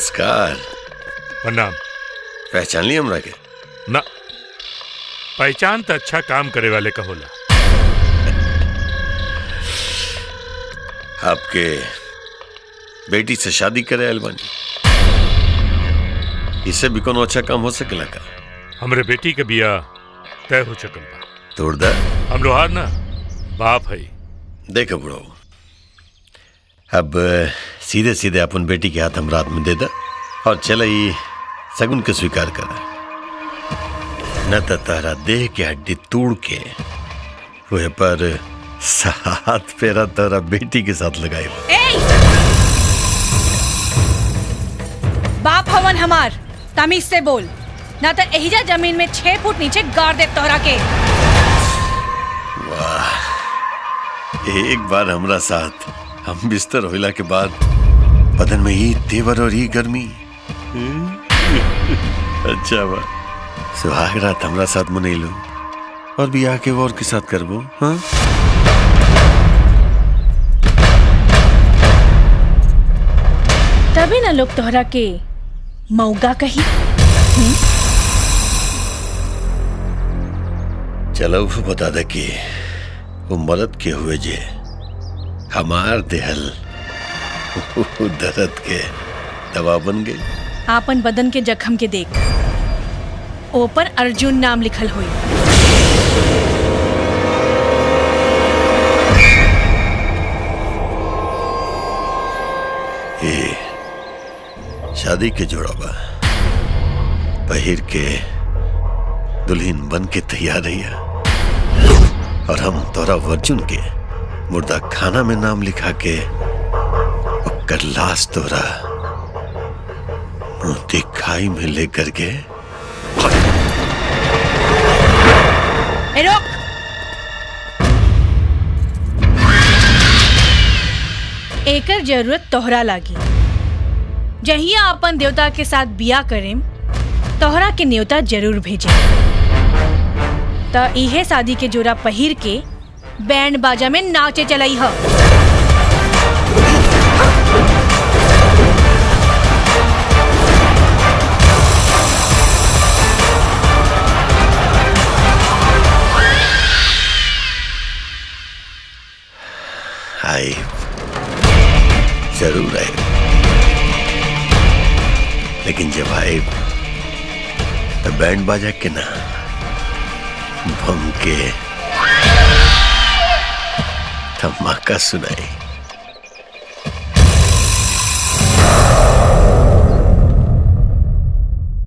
नमस्कार। प्रणाम। पहचान ली हमरा के? ना, पहचान तो अच्छा काम करे वाले का होला। आपके बेटी से शादी करे आयल बानी, इससे भी कोनो अच्छा काम हो सकेला का? हमरे बेटी के बिया तय हो चुकल बा। तोड़ दा। हम लोहार ना बाप है। देखो बुढ़ो, अब सीधे सीधे अपन बेटी के हाथ हम रात में दे दा और चल ही सगुन के स्वीकार करा, न तो तारा देह के हड्डी तोड़ के वह पर साथ फेरा तारा बेटी के साथ लगाए। बाप हवन हमार, तमीज से बोल, ना तो एहिजा जमीन में 6 फुट नीचे गाड़ दे तोहरा के। वाह, एक बार हमरा साथ हम बिस्तर होला के बाद बदन में ही तेवर और ही गर्मी। अच्छा बा, सुहाग रात हमरा साथ मनैलू और बियाह के और के साथ करबो। हाँ, तभी ना लोग तोहरा के मौगा कही। चलो बता दे कि वो मरद के हुए जे हमार देहल दर्द के दवा बन गई। आपन बदन के जख्म के देख, ऊपर अर्जुन नाम लिखल हुई। ये शादी के जोड़ा बा, पहिर के दुल्हन बन के तैयार रहिया और हम तोरा अर्जुन के मुर्दा खाना में नाम लिखा के कर लाश तोरा मोती खाई में लेकर के। रोक, एकर जरूरत तोहरा लागी। जहिया अपन देवता के साथ बिया करेम, तोहरा के न्योता जरूर भेजे। तो इहे शादी के जोड़ा पहिर के बैंड बाजा में नाचे चलाई ह। आए, जरूर आए, लेकिन जब आए तो बैंड बाजा के ना, बम के धमाका सुनाए।